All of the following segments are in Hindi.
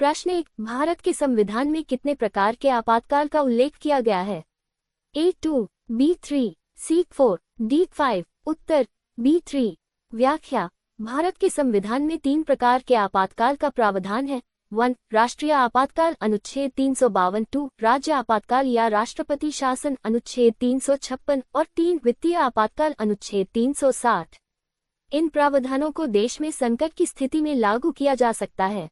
प्रश्न 1, भारत के संविधान में कितने प्रकार के आपातकाल का उल्लेख किया गया है? A2, B3, C4, D5। उत्तर B3। व्याख्या: भारत के संविधान में 3 प्रकार के आपातकाल का प्रावधान है। 1. राष्ट्रीय आपातकाल अनुच्छेद 352, 2. राज्य आपातकाल या राष्ट्रपति शासन अनुच्छेद 356 और 3. वित्तीय आपातकाल अनुच्छेद 360। इन प्रावधानों को देश में संकट की स्थिति में लागू किया जा सकता है।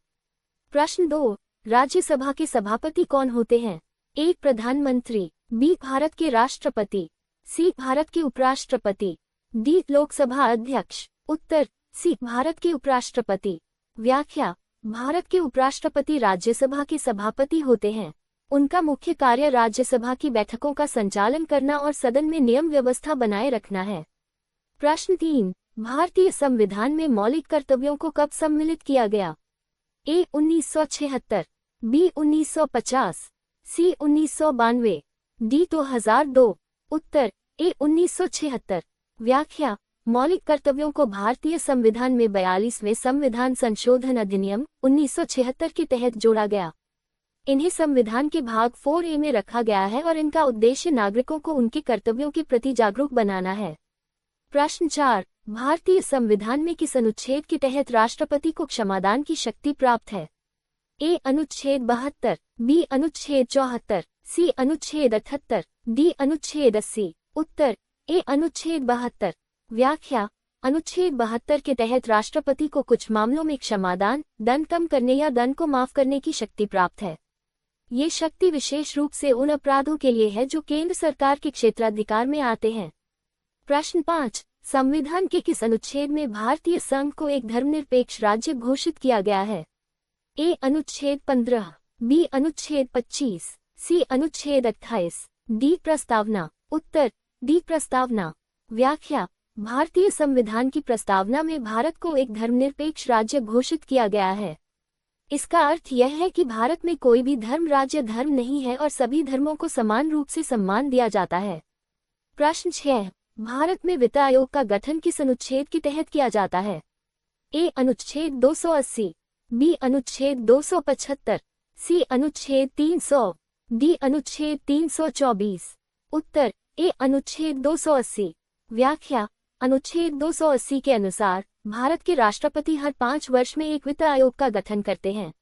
प्रश्न 2, राज्यसभा के सभापति कौन होते हैं? A. प्रधानमंत्री, B. भारत के राष्ट्रपति, C. भारत के उपराष्ट्रपति, D. लोकसभा अध्यक्ष। उत्तर C. भारत के उपराष्ट्रपति। व्याख्या: भारत के उपराष्ट्रपति राज्यसभा के सभापति होते हैं। उनका मुख्य कार्य राज्यसभा की बैठकों का संचालन करना और सदन में नियम व्यवस्था बनाए रखना है। प्रश्न 3, भारतीय संविधान में मौलिक कर्तव्यों को कब सम्मिलित किया गया? A. 1976, B. 1950, C. 1992, D. 2002। Uttar A. 1976। व्याख्या: मौलिक कर्तव्यों को भारतीय संविधान में 42वें संविधान संशोधन अधिनियम 1976 के तहत जोड़ा गया। इन्हें संविधान के भाग 4A में रखा गया है और इनका उद्देश्य नागरिकों को उनके कर्तव्यों के प्रति जागरूक बनाना है। प्रश्न 4, भारतीय संविधान में किस अनुच्छेद के तहत राष्ट्रपति को क्षमादान की शक्ति प्राप्त है? A. अनुच्छेद 72, B. अनुच्छेद 74, C. अनुच्छेद 78, D. अनुच्छेद 80। उत्तर A. अनुच्छेद 72। व्याख्या: अनुच्छेद 72 के तहत राष्ट्रपति को कुछ मामलों में क्षमादान, दंड कम करने या दंड को माफ करने की शक्ति प्राप्त है। ये शक्ति विशेष रूप से उन अपराधों के लिए है जो केंद्र सरकार के क्षेत्राधिकार में आते हैं। प्रश्न 5, संविधान के किस अनुच्छेद में भारतीय संघ को एक धर्मनिरपेक्ष राज्य घोषित किया गया है? A. अनुच्छेद 15, B. अनुच्छेद 25, C. अनुच्छेद 28, D. प्रस्तावना। उत्तर D. प्रस्तावना। व्याख्या: भारतीय संविधान की प्रस्तावना में भारत को एक धर्मनिरपेक्ष राज्य घोषित किया गया है। इसका अर्थ यह है कि भारत में कोई भी धर्म राज्य धर्म नहीं है और सभी धर्मों को समान रूप से सम्मान दिया जाता है। प्रश्न 6, भारत में वित्त आयोग का गठन किस अनुच्छेद के तहत किया जाता है? A. अनुच्छेद 280, B. अनुच्छेद 275, C. अनुच्छेद 300, D. अनुच्छेद 324। उत्तर A. अनुच्छेद 280। व्याख्या: अनुच्छेद 280 के अनुसार भारत के राष्ट्रपति हर 5 वर्ष में एक वित्त आयोग का गठन करते हैं।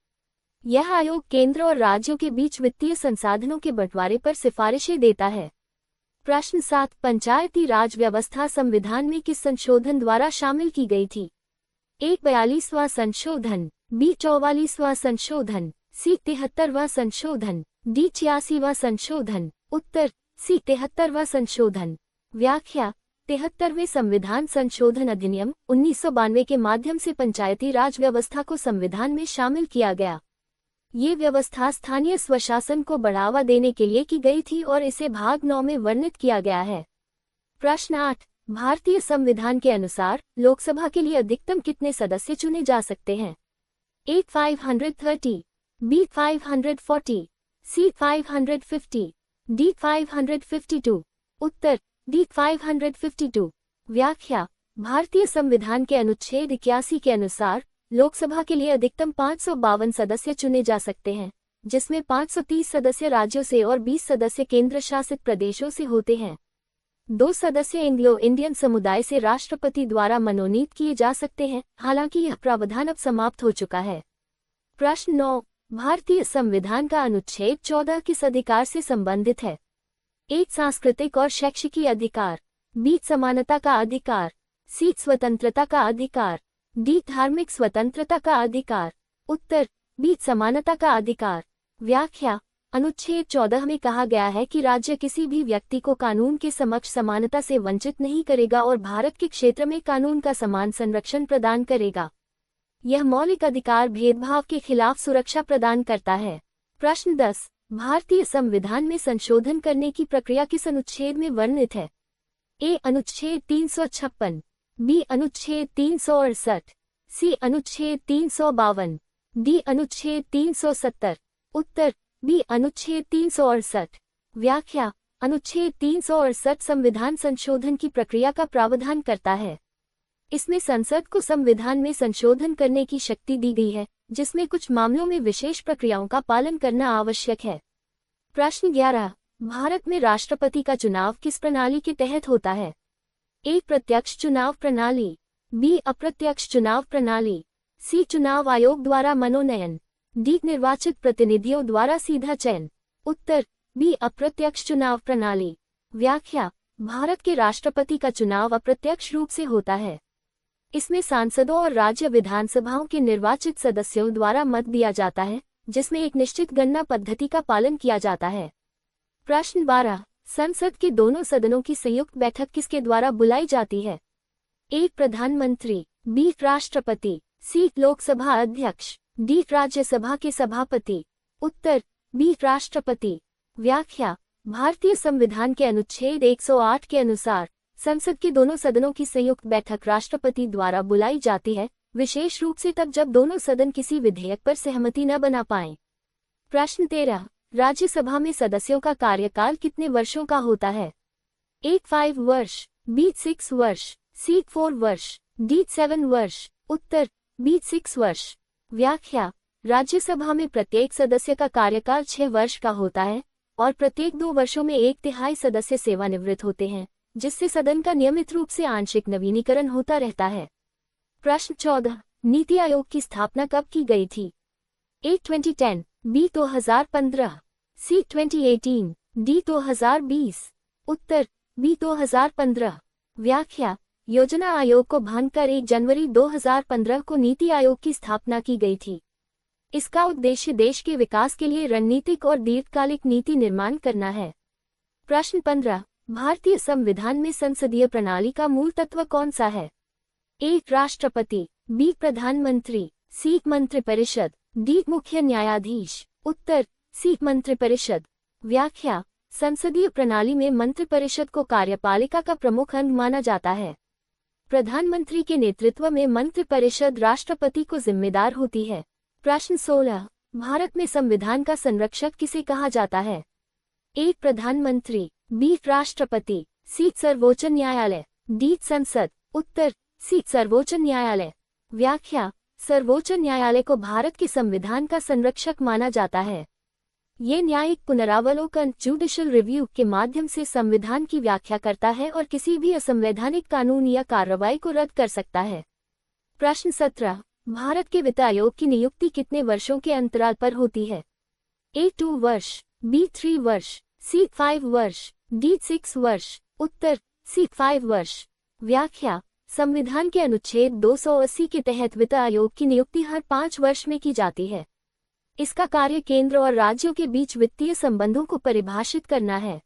यह आयोग केंद्र और राज्यों के बीच वित्तीय संसाधनों के बंटवारे पर सिफारिशें देता है। प्रश्न 7, पंचायती राज व्यवस्था संविधान में किस संशोधन द्वारा शामिल की गई थी? A. 42वां संशोधन, B. 44वां संशोधन, C. 73वां संशोधन, D. 86वां संशोधन। उत्तर C. 73वां संशोधन। व्याख्या: 73वें संविधान संशोधन अधिनियम 1992 के माध्यम से पंचायती राज व्यवस्था को संविधान में शामिल किया गया। ये व्यवस्था स्थानीय स्वशासन को बढ़ावा देने के लिए की गई थी और इसे भाग 9 में वर्णित किया गया है। प्रश्न 8, भारतीय संविधान के अनुसार लोकसभा के लिए अधिकतम कितने सदस्य चुने जा सकते हैं? A. 530, B. 540, C. 550, D. 552। Uttar D. 552। व्याख्या: भारतीय संविधान के अनुच्छेद 81 के अनुसार लोकसभा के लिए अधिकतम 552 सदस्य चुने जा सकते हैं, जिसमें 530 सदस्य राज्यों से और 20 सदस्य केंद्र शासित प्रदेशों से होते हैं। 2 सदस्य एंग्लो इंडियन समुदाय से राष्ट्रपति द्वारा मनोनीत किए जा सकते हैं, हालांकि यह प्रावधान अब समाप्त हो चुका है। प्रश्न 9, भारतीय संविधान का अनुच्छेद 14 किस अधिकार से संबंधित है? A. सांस्कृतिक और शैक्षिकी अधिकार, B. समानता का अधिकार, C. स्वतंत्रता का अधिकार, D. धार्मिक स्वतंत्रता का अधिकार। उत्तर B. समानता का अधिकार। व्याख्या: अनुच्छेद 14 में कहा गया है कि राज्य किसी भी व्यक्ति को कानून के समक्ष समानता से वंचित नहीं करेगा और भारत के क्षेत्र में कानून का समान संरक्षण प्रदान करेगा। यह मौलिक अधिकार भेदभाव के खिलाफ सुरक्षा प्रदान करता है। प्रश्न 10, भारतीय संविधान में संशोधन करने की प्रक्रिया किस अनुच्छेद में वर्णित है? A. अनुच्छेद 356, B. अनुच्छेद 368, C. अनुच्छेद 352, D. अनुच्छेद 370। उत्तर B. अनुच्छेद 368। व्याख्या: अनुच्छेद 368 संविधान संशोधन की प्रक्रिया का प्रावधान करता है। इसमें संसद को संविधान में संशोधन करने की शक्ति दी गई है, जिसमें कुछ मामलों में विशेष प्रक्रियाओं का पालन करना आवश्यक है। प्रश्न 11। भारत में राष्ट्रपति का चुनाव किस प्रणाली के तहत होता है? ए प्रत्यक्ष चुनाव प्रणाली, बी अप्रत्यक्ष चुनाव प्रणाली, सी चुनाव आयोग द्वारा मनोनयन, डी निर्वाचित प्रतिनिधियों द्वारा सीधा चयन। उत्तर बी अप्रत्यक्ष चुनाव प्रणाली। व्याख्या: भारत के राष्ट्रपति का चुनाव अप्रत्यक्ष रूप से होता है। इसमें सांसदों और राज्य विधानसभाओं के निर्वाचित सदस्यों द्वारा मत दिया जाता है, जिसमें एक निश्चित गणना पद्धति का पालन किया जाता है। प्रश्न 12। संसद के दोनों सदनों की संयुक्त बैठक किसके द्वारा बुलाई जाती है? ए प्रधानमंत्री, बी राष्ट्रपति, सी लोकसभा अध्यक्ष, डी राज्यसभा के सभापति। उत्तर बी राष्ट्रपति। व्याख्या: भारतीय संविधान के अनुच्छेद 108 के अनुसार संसद के दोनों सदनों की संयुक्त बैठक राष्ट्रपति द्वारा बुलाई जाती है, विशेष रूप से तब जब दोनों सदन किसी विधेयक पर सहमति न बना पाएं। प्रश्न 13। राज्यसभा में सदस्यों का कार्यकाल कितने वर्षों का होता है? ए 5 वर्ष, बी 6 वर्ष, सी 4 वर्ष, डी 7 वर्ष। उत्तर बी 6 वर्ष। व्याख्या: राज्यसभा में प्रत्येक सदस्य का कार्यकाल 6 वर्ष का होता है और प्रत्येक 2 वर्षों में 1/3 सदस्य सेवानिवृत्त होते हैं, जिससे सदन का नियमित रूप से आंशिक नवीनीकरण होता रहता है। प्रश्न 14। नीति आयोग की स्थापना कब की गई थी? ए 2010, बी 2015, सी 2018, डी 2020। उत्तर बी 2015। व्याख्या: योजना आयोग को भांगकर 1 जनवरी 2015 को नीति आयोग की स्थापना की गई थी। इसका उद्देश्य देश के विकास के लिए रणनीतिक और दीर्घकालिक नीति निर्माण करना है। प्रश्न 15। भारतीय संविधान में संसदीय प्रणाली का मूल तत्व कौन सा है? ए राष्ट्रपति, बी प्रधानमंत्री, सी मंत्रिपरिषद, डी मुख्य न्यायाधीश। उत्तर सी मंत्रिपरिषद। व्याख्या: संसदीय प्रणाली में मंत्रिपरिषद को कार्यपालिका का प्रमुख अंग माना जाता है। प्रधानमंत्री के नेतृत्व में मंत्रिपरिषद राष्ट्रपति को जिम्मेदार होती है। प्रश्न 16। भारत में संविधान का संरक्षक किसे कहा जाता है? ए प्रधानमंत्री, बी राष्ट्रपति, सी सर्वोच्च न्यायालय, डी संसद। उत्तर सी सर्वोच्च न्यायालय। व्याख्या: सर्वोच्च न्यायालय को भारत के संविधान का संरक्षक माना जाता है। ये न्यायिक पुनरावलोकन जुडिशियल रिव्यू के माध्यम से संविधान की व्याख्या करता है और किसी भी असंवैधानिक कानून या कार्रवाई को रद्द कर सकता है। प्रश्न 17। भारत के वित्त आयोग की नियुक्ति कितने वर्षों के अंतराल पर होती है? ए 2 वर्ष, बी 3 वर्ष, सी 5 वर्ष, डी 6 वर्ष। उत्तर सी 5 वर्ष। व्याख्या: संविधान के अनुच्छेद 280 के तहत वित्त आयोग की नियुक्ति हर 5 वर्ष में की जाती है। इसका कार्य केंद्र और राज्यों के बीच वित्तीय संबंधों को परिभाषित करना है।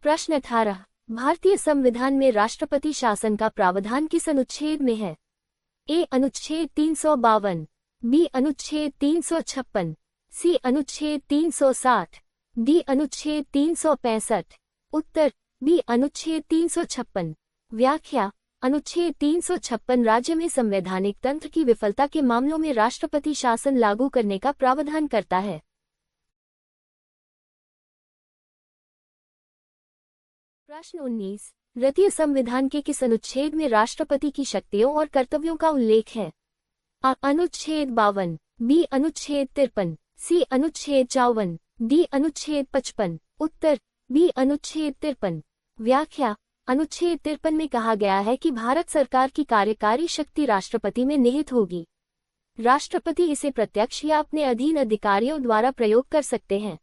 प्रश्न 18। भारतीय संविधान में राष्ट्रपति शासन का प्रावधान किस अनुच्छेद में है? ए अनुच्छेद 352, बी अनुच्छेद 356, सी अनुच्छेद 360, डी अनुच्छेद 365। उत्तर बी अनुच्छेद 356। व्याख्या: अनुच्छेद 356 राज्य में संवैधानिक तंत्र की विफलता के मामलों में राष्ट्रपति शासन लागू करने का प्रावधान करता है। प्रश्न 19। भारतीय संविधान के किस अनुच्छेद में राष्ट्रपति की शक्तियों और कर्तव्यों का उल्लेख है? अ अनुच्छेद 52, बी अनुच्छेद 53, सी अनुच्छेद 54, डी अनुच्छेद 55। उत्तर बी अनुच्छेद 53। व्याख्या: अनुच्छेद 53 में कहा गया है कि भारत सरकार की कार्यकारी शक्ति राष्ट्रपति में निहित होगी। राष्ट्रपति इसे प्रत्यक्ष या अपने अधीन अधिकारियों द्वारा प्रयोग कर सकते हैं।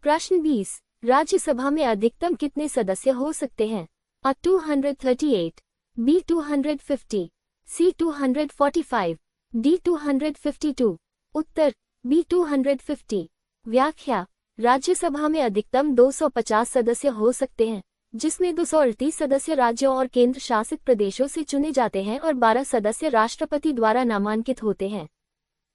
प्रश्न 20। राज्यसभा में अधिकतम कितने सदस्य हो सकते हैं? अ 238, बी 250, सी 245, डी 252। उत्तर बी 250। व्याख्या: राज्यसभा में अधिकतम 250 सदस्य हो सकते हैं, जिसमें 238 सदस्य राज्यों और केंद्र शासित प्रदेशों से चुने जाते हैं और 12 सदस्य राष्ट्रपति द्वारा नामांकित होते हैं।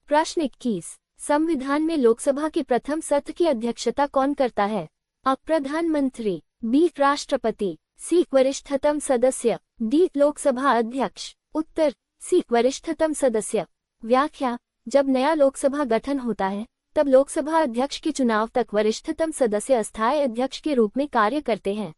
प्रश्न 21। संविधान में लोकसभा के प्रथम सत्र की अध्यक्षता कौन करता है? अ प्रधानमंत्री, बी राष्ट्रपति, सी वरिष्ठतम सदस्य, डी लोकसभा अध्यक्ष। उत्तर सी वरिष्ठतम सदस्य। व्याख्या: जब नया लोकसभा गठन होता है तब लोकसभा अध्यक्ष के चुनाव तक वरिष्ठतम सदस्य अस्थायी अध्यक्ष के रूप में कार्य करते हैं।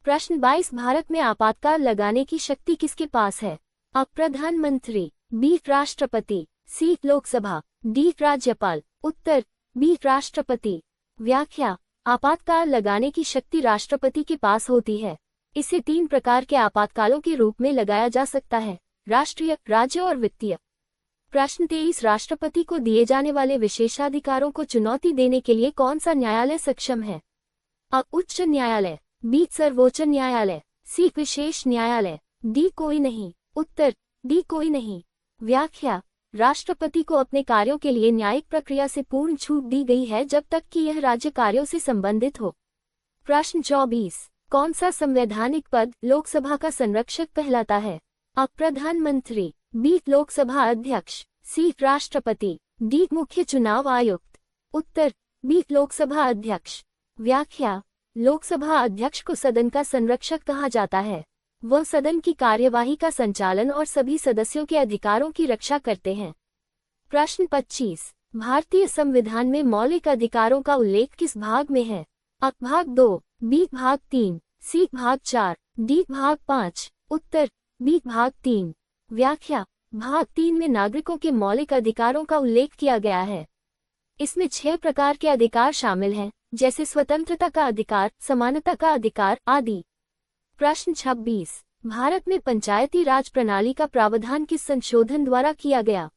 प्रश्न 22। भारत में आपातकाल लगाने की शक्ति किसके पास है? अ प्रधानमंत्री, बी राष्ट्रपति, सी लोकसभा, डी राज्यपाल। उत्तर बी राष्ट्रपति। व्याख्या, आपातकाल लगाने की शक्ति राष्ट्रपति के पास होती है। इसे 3 प्रकार के आपातकालों के रूप में लगाया जा सकता है, राष्ट्रीय, राज्य और वित्तीय। प्रश्न 23, राष्ट्रपति को दिए जाने वाले विशेषाधिकारों को चुनौती देने के लिए कौन सा न्यायालय सक्षम है? अ उच्च न्यायालय, बी सर्वोच्च न्यायालय, सी विशेष न्यायालय, डी कोई नहीं। उत्तर डी कोई नहीं। व्याख्या, राष्ट्रपति को अपने कार्यों के लिए न्यायिक प्रक्रिया से पूर्ण छूट दी गई है जब तक कि यह राज्य कार्यों से संबंधित हो। प्रश्न 24, कौन सा संवैधानिक पद लोकसभा का संरक्षक कहलाता है? अ प्रधानमंत्री, बी लोकसभा अध्यक्ष, सी राष्ट्रपति, डी मुख्य चुनाव आयुक्त। उत्तर बी लोकसभा अध्यक्ष। व्याख्या, लोकसभा अध्यक्ष को सदन का संरक्षक कहा जाता है। वह सदन की कार्यवाही का संचालन और सभी सदस्यों के अधिकारों की रक्षा करते हैं। प्रश्न 25, भारतीय संविधान में मौलिक अधिकारों का उल्लेख किस भाग में है? अ भाग 2, बी भाग 3, सी भाग 4, डी भाग 5। उत्तर बी भाग 3। व्याख्या, भाग 3 में नागरिकों के मौलिक अधिकारों का उल्लेख किया गया है। इसमें 6 प्रकार के अधिकार शामिल हैं, जैसे स्वतंत्रता का अधिकार, समानता का अधिकार आदि। प्रश्न 26, भारत में पंचायती राज प्रणाली का प्रावधान किस संशोधन द्वारा किया गया?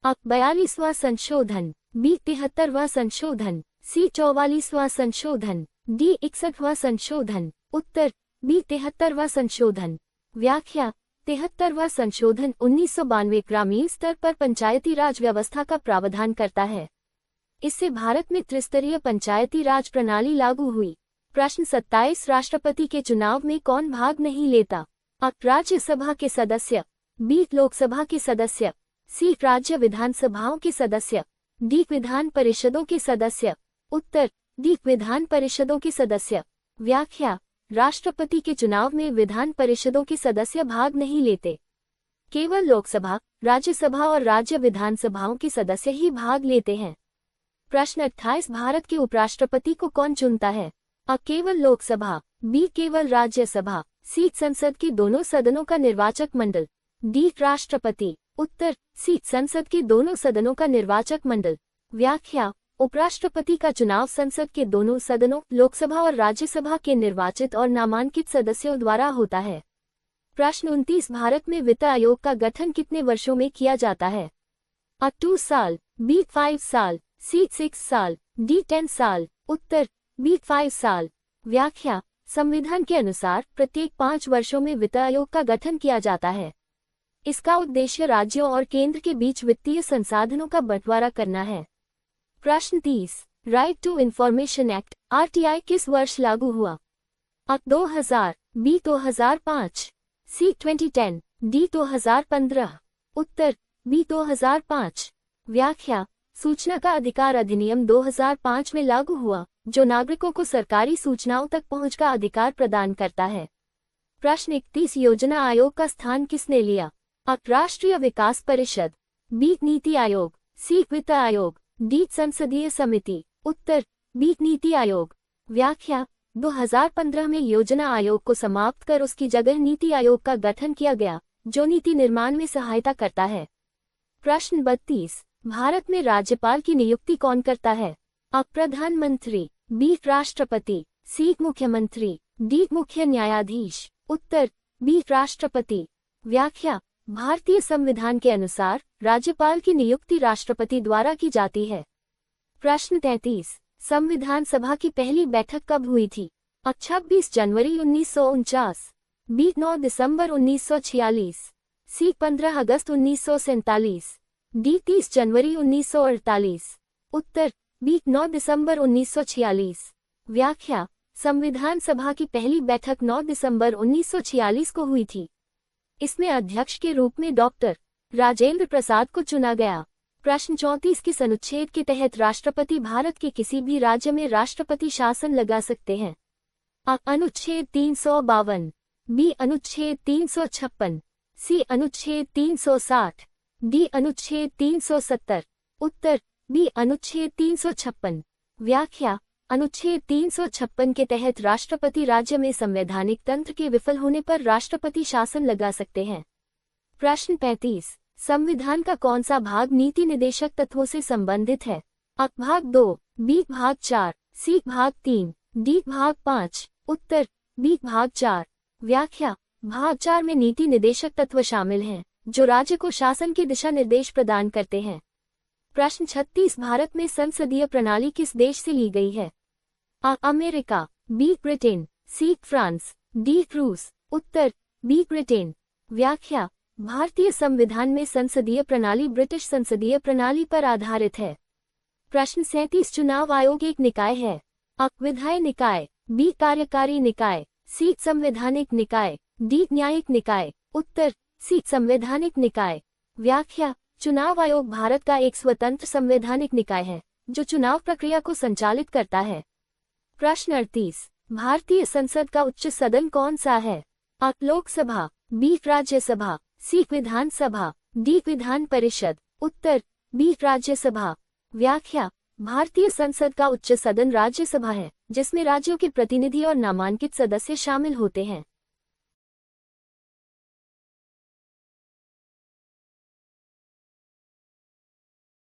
अ 42वां संशोधन, बी 73वां संशोधन, सी 44वां संशोधन, डी 61वां संशोधन। उत्तर बी 73वां संशोधन। व्याख्या, 73वां संशोधन 1992 ग्रामीण स्तर पर पंचायती राज व्यवस्था का प्रावधान करता है। इससे भारत में त्रिस्तरीय पंचायती राज प्रणाली लागू हुई। प्रश्न 27, राष्ट्रपति के चुनाव में कौन भाग नहीं लेता? अ राज्यसभा के सदस्य, बी लोकसभा के सदस्य, सी राज्य विधानसभाओं के सदस्य, डी विधान परिषदों के सदस्य। उत्तर डी विधान परिषदों के सदस्य। व्याख्या, राष्ट्रपति के चुनाव में विधान परिषदों के सदस्य भाग नहीं लेते। केवल लोकसभा, राज्यसभा और राज्य विधानसभाओं के सदस्य ही भाग लेते हैं। प्रश्न 28, भारत के उपराष्ट्रपति को कौन चुनता है? अ केवल लोकसभा, बी केवल राज्यसभा, सी संसद के दोनों सदनों का निर्वाचक मंडल, डी राष्ट्रपति। उत्तर सी संसद के दोनों सदनों का निर्वाचक मंडल। व्याख्या, उपराष्ट्रपति का चुनाव संसद के दोनों सदनों, लोकसभा और राज्यसभा के निर्वाचित और नामांकित सदस्यों द्वारा होता है। प्रश्न 29, भारत में वित्त आयोग का गठन कितने वर्षों में किया जाता है? अ 2 साल, बी 5 साल, सी 6 साल, डी 10 साल। उत्तर बी 5 साल। व्याख्या, संविधान के अनुसार प्रत्येक 5 वर्षों में वित्त आयोग का गठन किया जाता है। इसका उद्देश्य राज्यों और केंद्र के बीच वित्तीय संसाधनों का बंटवारा करना है। प्रश्न 30, right to information act RTI किस वर्ष लागू हुआ? अ 2000, बी 2005, सी 2010, डी 2015। उत्तर बी 2005। व्याख्या, सूचना का अधिकार अधिनियम 2005 में लागू हुआ, जो नागरिकों को सरकारी सूचनाओं तक पहुंच का अधिकार प्रदान करता है। प्रश्न 31, योजना आयोग का स्थान किसने लिया? अ राष्ट्रीय विकास परिषद, बी नीति आयोग, सी वित्त आयोग, डी संसदीय समिति। उत्तर बी नीति आयोग। व्याख्या, 2015 में योजना आयोग को समाप्त कर उसकी जगह नीति आयोग का गठन किया गया, जो नीति निर्माण में सहायता करता है। प्रश्न 32, भारत में राज्यपाल की नियुक्ति कौन करता है? अ प्रधानमंत्री, बी राष्ट्रपति, सी मुख्यमंत्री, डी मुख्य न्यायाधीश। उत्तर बी राष्ट्रपति। व्याख्या, भारतीय संविधान के अनुसार राज्यपाल की नियुक्ति राष्ट्रपति द्वारा की जाती है। प्रश्न 33, संविधान सभा की पहली बैठक कब हुई थी? अ 26 जनवरी 1949, बी 9 दिसंबर 1946, सी 15 अगस्त 1947, डी 30 जनवरी 1948। उत्तर बी 9 दिसंबर 1946। व्याख्या, संविधान सभा की पहली बैठक 9 दिसंबर 1946 को हुई थी। इसमें अध्यक्ष के रूप में डॉक्टर राजेंद्र प्रसाद को चुना गया। प्रश्न 34, किस अनुच्छेद के तहत राष्ट्रपति भारत के किसी भी राज्य में राष्ट्रपति शासन लगा सकते हैं? अ अनुच्छेद 352, बी अनुच्छेद 356, सी अनुच्छेद 360, डी अनुच्छेद 370। उत्तर बी अनुच्छेद 356। व्याख्या, अनुच्छेद 356 के तहत राष्ट्रपति राज्य में संवैधानिक तंत्र के विफल होने पर राष्ट्रपति शासन लगा सकते हैं। प्रश्न 35। संविधान का कौन सा भाग नीति निदेशक तत्वों से संबंधित है? अ भाग 2, बी भाग 4, सी भाग 3, डी भाग 5। उत्तर बी भाग 4। व्याख्या। भाग 4 में नीति निदेशक तत्व शामिल हैं, जो राज्य को शासन की दिशा निर्देश प्रदान करते हैं। प्रश्न 36। भारत में संसदीय प्रणाली किस देश से ली गई है? अ America, B Britain, C France, D रूस। उत्तर बी ब्रिटेन। व्याख्या। भारतीय संविधान में संसदीय प्रणाली ब्रिटिश संसदीय प्रणाली पर आधारित है। प्रश्न 37। चुनाव आयोग एक निकाय है? अ विधायी निकाय, बी कार्यकारी निकाय, सी संवैधानिक निकाय, डी न्यायिक निकाय। उत्तर सी संवैधानिक निकाय। व्याख्या। चुनाव आयोग भारत का एक स्वतंत्र संवैधानिक निकाय है, जो चुनाव प्रक्रिया को संचालित करता है। प्रश्न 38। भारतीय संसद का उच्च सदन कौन सा है? अ लोकसभा, बी राज्यसभा, सी विधानसभा, डी विधान परिषद। उत्तर बी राज्यसभा। व्याख्या। भारतीय संसद का उच्च सदन राज्यसभा है, जिसमें राज्यों के प्रतिनिधि और नामांकित सदस्य शामिल होते हैं।